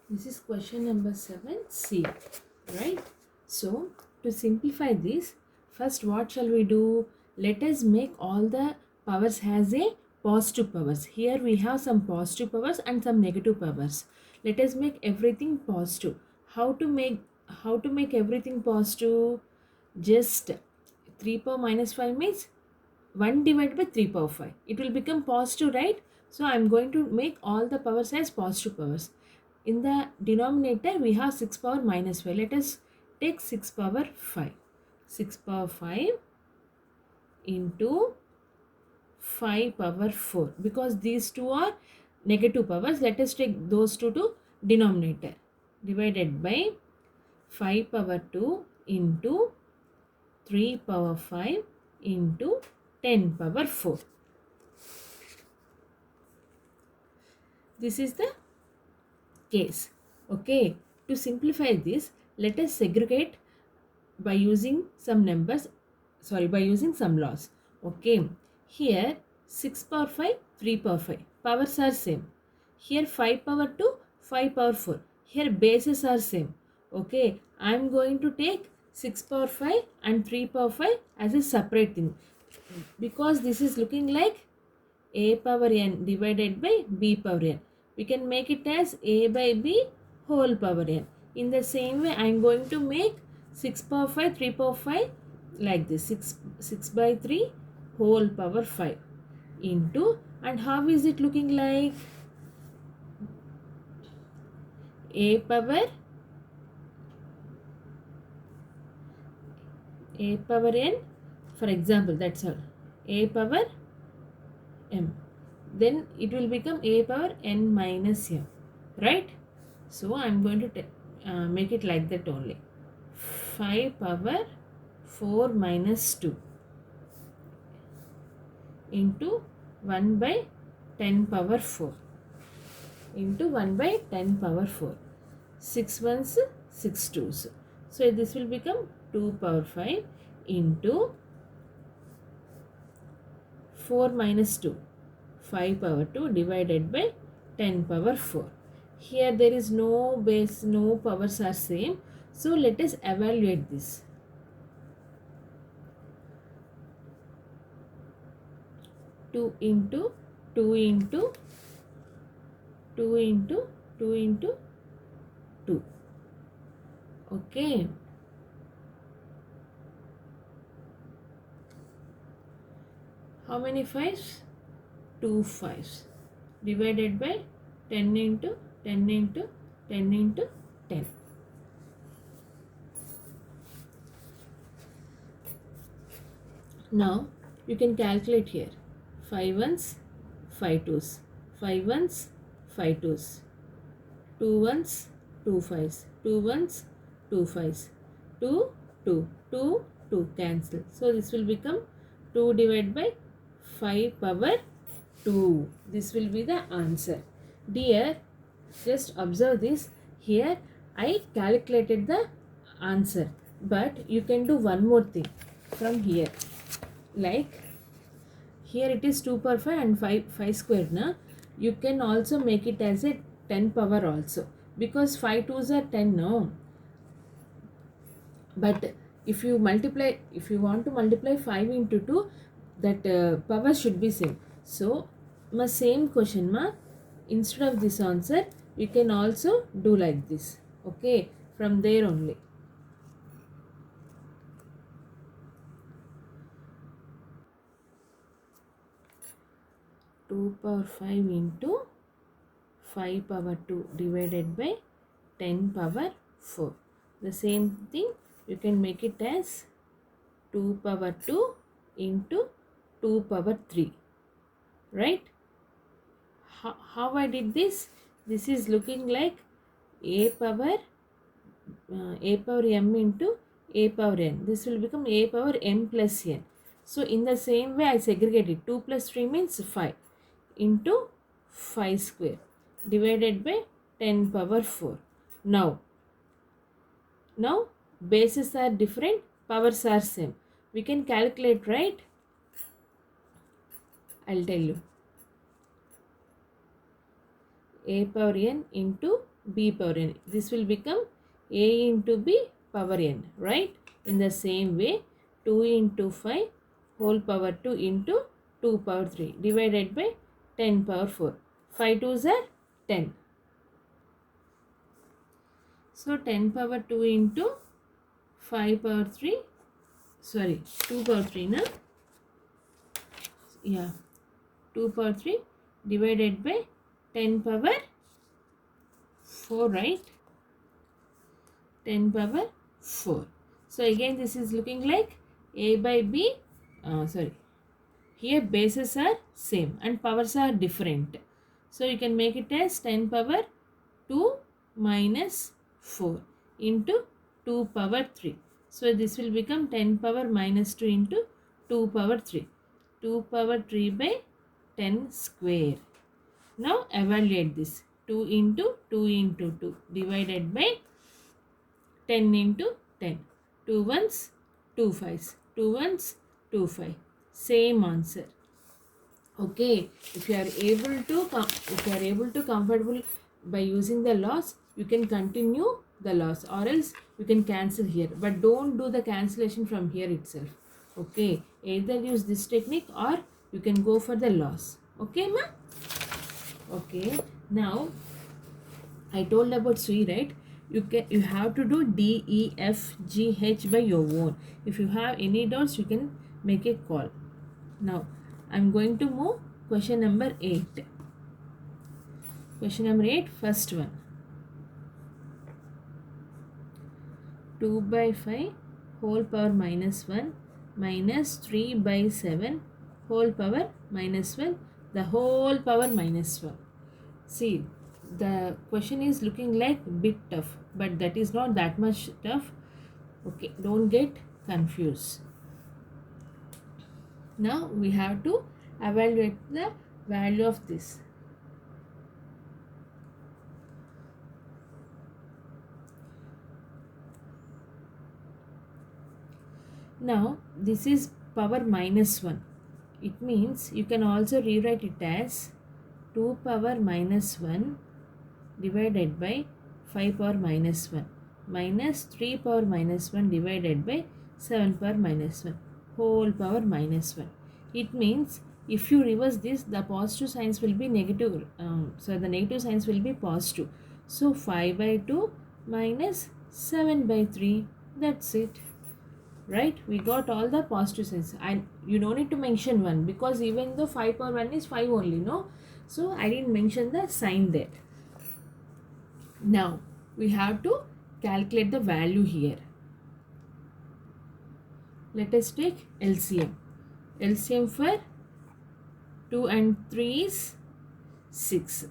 This is question number 7C, right? So, to simplify this, first what shall we do? Let us make all the powers has a positive powers. Here we have some positive powers and some negative powers. Let us make everything positive. How to make everything positive? Just 3 power minus 5 means 1 divided by 3 power 5. It will become positive, right? So I am going to make all the powers as positive powers. In the denominator, we have 6 power minus 5. Let us take 6 power 5. 6 power 5 into 5 power 4. Because these two are negative powers, let us take those two to denominator. Divided by 5 power 2 into 3 power 5 into 10 power 4. This is the case. Okay, to simplify this, let us segregate by using some numbers, by using some laws. Okay, here 6 power 5, 3 power 5, powers are same. Here 5 power 2, 5 power 4, here bases are same. Okay, I am going to take 6 power 5 and 3 power 5 as a separate thing, because this is looking like a power n divided by b power n. We can make it as a by b whole power n. In the same way, I am going to make 6 power 5, 3 power 5 like this. 6 by 3 whole power 5 into, and how is it looking like? A power n, for example, that's all. A power m. Then it will become a power n minus m, right? So I am going to make it like that only. 5 power 4 minus 2 into 1 by 10 power 4 into 1 by 10 power 4. 6 ones, 6 twos. So this will become 2 power 5 into 4 minus 2, 5 power 2 divided by 10 power 4. Here there is no base, no powers are same. So let us evaluate this. 2 into 2 into 2 into 2 into 2. Okay. How many 5s? 2 5s divided by 10 into 10 into 10 into 10. Now you can calculate here. 5 ones, 5 twos, 5 ones, 5 twos, 2 ones, 2 5s, 2 ones, 2 5s, 2, 2, 2, 2 cancel. So this will become 2 divided by 5 power 2. This will be the answer. Dear, just observe this. Here I calculated the answer, but you can do one more thing from here. Like here it is 2 power 5 and 5 squared. Na? You can also make it as a 10 power also, because 5 twos are 10 no. But if you want to multiply 5 into 2, that power should be same. So same question instead of this answer you can also do like this. Okay, from there only. Two power 5 into 5 power 2 divided by 10 power 4. The same thing you can make it as 2 power 2 into 2 power 3, right? How I did this? This is looking like a power m into a power n. This will become a power m plus n. So in the same way I segregated. 2 plus 3 means 5 into 5 square divided by 10 power 4. Now bases are different, powers are same. We can calculate, right? I'll tell you. a power n into b power n. This will become a into b power n, right? In the same way, 2 into 5 whole power 2 into 2 power 3 divided by 10 power 4. 5 2s are 10. So 10 power 2 into 5 power 3, sorry, 2 power 3, na? Yeah, 2 power 3 divided by 10 power 4, right? 10 power 4. So again this is looking like a by b, sorry, here bases are same and powers are different. So you can make it as 10 power 2 minus 4 into 2 power 3. So this will become 10 power minus 2 into 2 power 3. 2 power 3 by 10 square. Now evaluate this. 2 into 2 into 2 divided by 10 into 10. 2 ones, 2 fives. 2 ones, 2 5. Same answer. Okay, if you are able to comfortable by using the loss, you can continue the loss, or else you can cancel here, but don't do the cancellation from here itself. Okay, either use this technique or you can go for the loss. Okay, ma? Okay, now I told about SUI, right? You have to do D, E, F, G, H by your own. If you have any doubts, you can make a call. Now I'm going to move question number 8. Question number 8, first one. 2 by 5 whole power minus 1 minus 3 by 7 whole power minus 1, the whole power minus 1. See, the question is looking like bit tough, but that is not that much tough. Okay, don't get confused. Now we have to evaluate the value of this. Now this is power minus 1. It means you can also rewrite it as 2 power minus 1 divided by 5 power minus 1 minus 3 power minus 1 divided by 7 power minus 1 whole power minus 1. It means if you reverse this, the positive signs will be negative. So the negative signs will be positive. So 5 by 2 minus 7 by 3. That's it. Right? We got all the positive signs. And you don't need to mention 1 because even though 5 power 1 is 5 only, no? So I didn't mention the sign there. Now we have to calculate the value here. Let us take LCM. LCM for 2 and 3 is 6.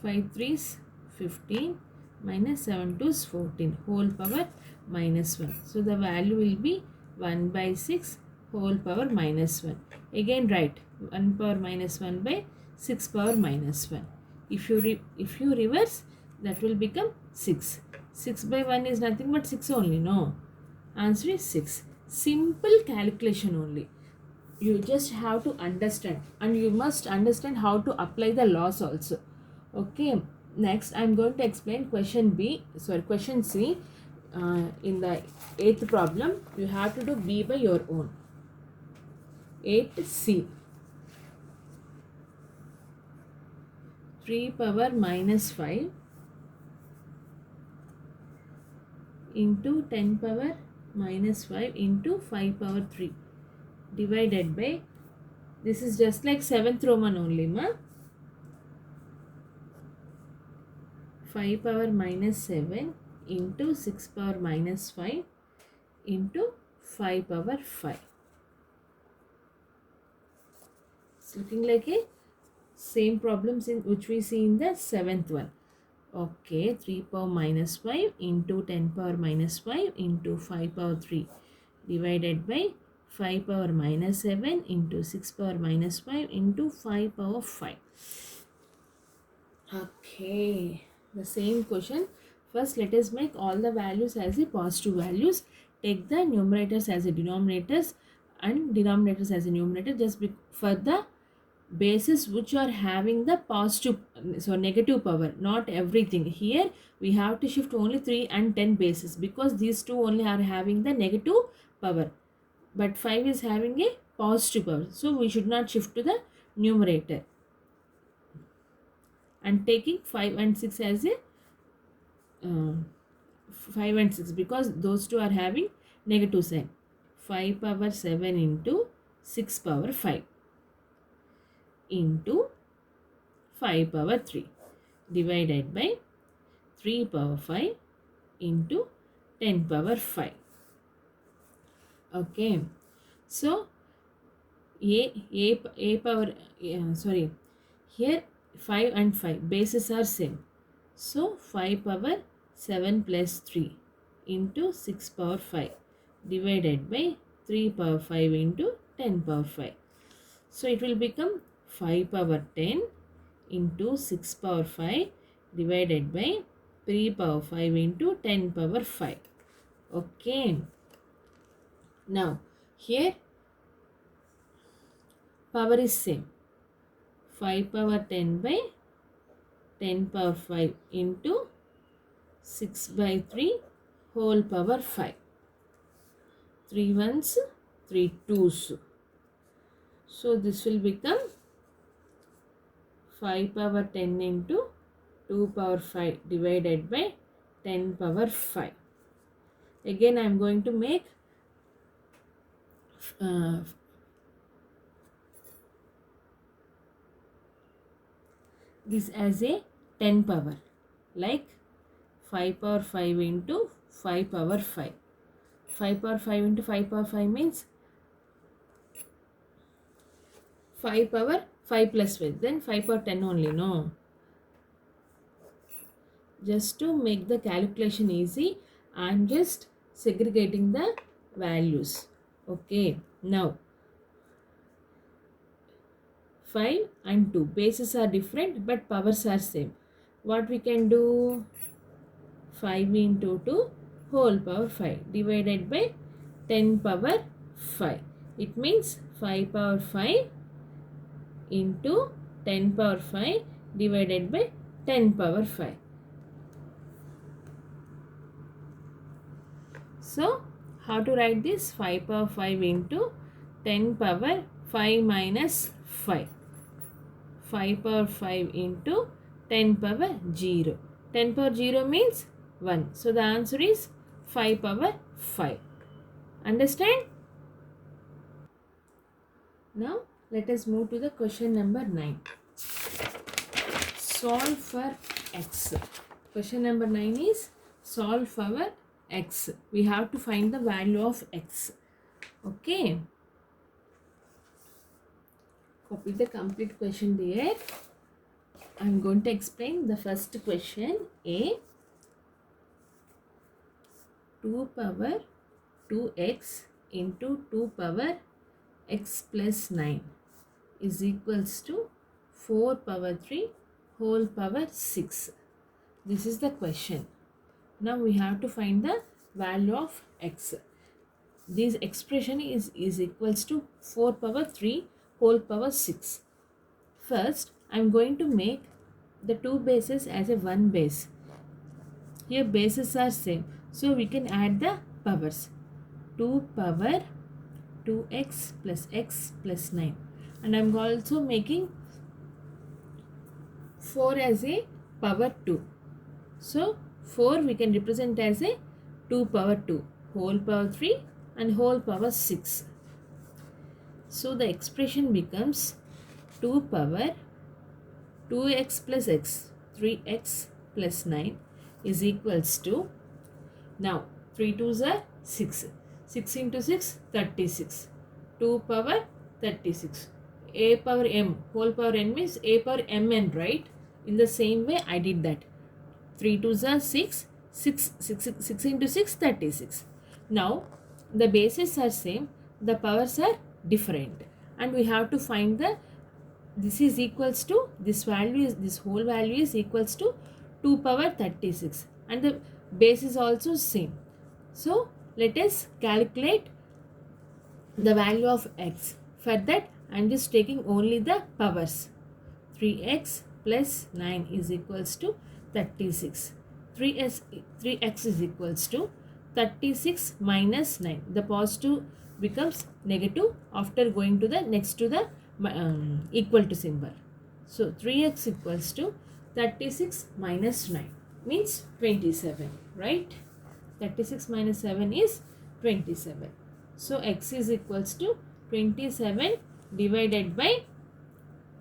5 3 is 15 minus 7 2 is 14 whole power minus 1. So the value will be 1 by 6 whole power minus 1. Again write 1 power minus 1 by 6 power minus 1. If you reverse, that will become 6. 6 by 1 is nothing but 6 only, no? Answer is 6. Simple calculation only. You just have to understand, and you must understand how to apply the laws also. Okay, next I am going to explain question C. In the 8th problem, you have to do B by your own. 8C. 3 power minus 5 into 10 power minus 5 into 5 power 3 divided by, this is just like 7th Roman only, ma. 5 power minus 7 into 6 power minus 5 into 5 power 5. It's looking like a same problems in which we see in the 7th one. Okay, 3 power minus 5 into 10 power minus 5 into 5 power 3 divided by 5 power minus 7 into 6 power minus 5 into 5 power 5. Okay, the same question. First, let us make all the values as a positive values. Take the numerators as a denominators and denominators as a numerator. Just for the bases which are having the positive, so negative power, not everything. Here we have to shift only 3 and 10 bases because these two only are having the negative power, but 5 is having a positive power, so we should not shift to the numerator and taking 5 and 6 as a uh, 5 and 6 because those two are having negative sign. 5 power 7 into 6 power 5 into 5 power 3 divided by 3 power 5 into 10 power 5. Okay, so a power sorry, here 5 and 5 bases are same, so 5 power 7 plus 3 into 6 power 5 divided by 3 power 5 into 10 power 5. So it will become 5 power 10 into 6 power 5 divided by 3 power 5 into 10 power 5. Okay. Now here power is same. 5 power 10 by 10 power 5 into 6 by 3 whole power 5. 3 ones, 3 twos. So this will become 5 power 10 into 2 power 5 divided by 10 power 5. Again I am going to make this as a 10 power, like 5 power 5 into 5 power 5. 5 power 5 into 5 power 5 means 5 power 5 plus 5, then 5 power 10 only, no. Just to make the calculation easy, I am just segregating the values. Okay, now 5 and 2 bases are different but powers are same. What we can do? 5 into 2 whole power 5 divided by 10 power 5. It means 5 power 5 into 10 power 5 divided by 10 power 5. So how to write this? 5 power 5 into 10 power 5 minus 5. 5 power 5 into 10 power 0. 10 power 0 means 1. So the answer is 5 power 5. Understand? Now let us move to the question number 9. Solve for x. Question number 9 is solve for x. We have to find the value of x. Okay. Copy the complete question there. I am going to explain the first question. A, 2 power 2x into 2 power x plus 9 is equals to 4 power 3 whole power 6. This is the question. Now we have to find the value of x. This expression is equals to 4 power 3 whole power 6. First, I am going to make the two bases as a one base. Here bases are same, so we can add the powers. 2 power 2x plus x plus 9. And I am also making 4 as a power 2. So 4 we can represent as a 2 power 2 whole power 3 and whole power 6. So the expression becomes 2 power 2x plus x 3x plus 9 is equals to, now 3 2s are 6. 6 into 6 36. 2 power 36. A power m whole power n means a power mn, right? In the same way I did that. 3 2s are 6. 6 into 6 36. Now the bases are same, the powers are different, and we have to find the, this is equals to, this value is, this whole value is equals to 2 power 36 and the base is also same. So let us calculate the value of x. For that I'm just taking only the powers. 3x plus 9 is equals to 36. 3x is equals to 36 minus 9. The positive becomes negative after going to the next to the equal to symbol. So 3x equals to 36 minus 9 means 27, right? 36 minus 7 is 27. So x is equals to 27 divided by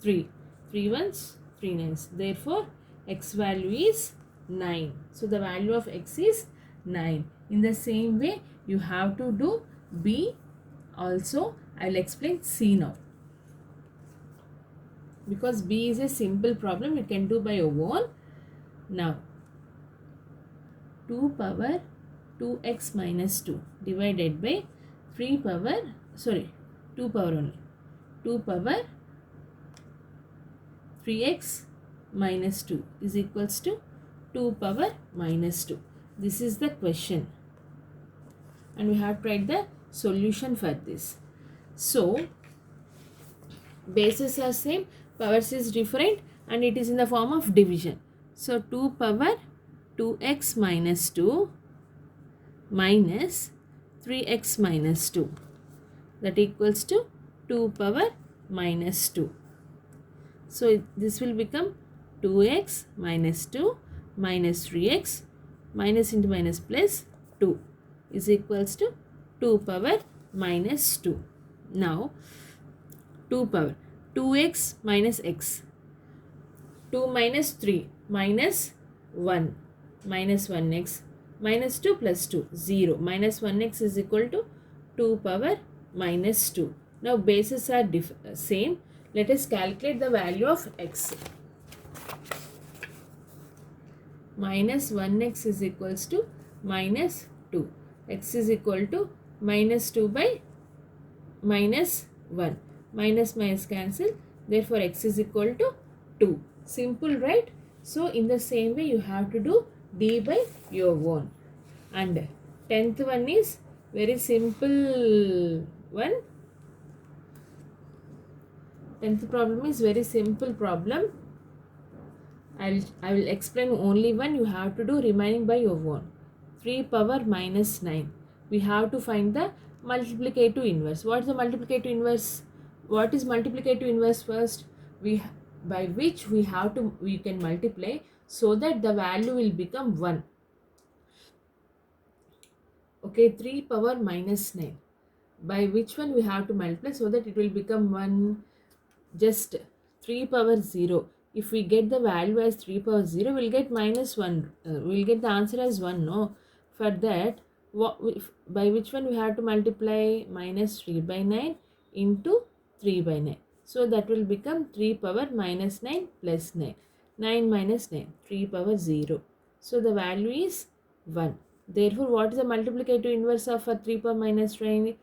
3. 3 ones, 3 nines. Therefore, x value is 9. So the value of x is 9. In the same way, you have to do b also. I will explain c now. Because b is a simple problem, you can do by your own. Now, 2 power 2x minus 2 divided by 2 power only. 2 power 3x minus 2 is equals to 2 power minus 2. This is the question. And we have to write the solution for this. So, bases are same, powers is different, and it is in the form of division. So 2 power 2x minus 2 minus 3x minus 2, that equals to 2 power minus 2. So this will become 2x minus 2 minus 3x minus into minus plus 2 is equals to 2 power minus 2. Now 2 power 2x minus x, 2 minus 3 minus 1 minus 1x minus 2 plus 2 0 minus 1x is equal to 2 power minus 2. Now bases are same. Let us calculate the value of x. Minus 1x is equals to minus 2. X is equal to minus 2 by minus 1. Minus minus cancel. Therefore, x is equal to 2. Simple, right? So, in the same way, you have to do d by your own. And 10th one is very simple one. 10th problem is very simple problem. I will explain only one. You have to do remaining by your own. 3 power minus 9. We have to find the multiplicative inverse. What is the multiplicative inverse? What is multiplicative inverse first? By which we can multiply so that the value will become 1. Okay, 3 power minus 9. By which one we have to multiply so that it will become 1? Just 3 power 0. If we get the value as 3 power 0, we'll get minus 1. We'll get the answer as 1, no? For that, by which one we have to multiply? Minus 3 by 9 into 3 by 9. So that will become 3 power minus 9 plus 9. 9 minus 9, 3 power 0. So the value is 1. Therefore, what is the multiplicative inverse of 3 power minus 9?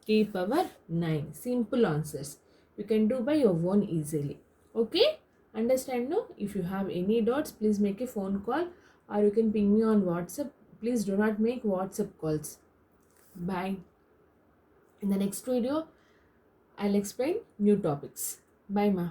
3 power 9. Simple answers. You can do by your own easily. Okay? Understand, no? If you have any doubts, please make a phone call or you can ping me on WhatsApp. Please do not make WhatsApp calls. Bye. In the next video, I'll explain new topics. Bye, ma.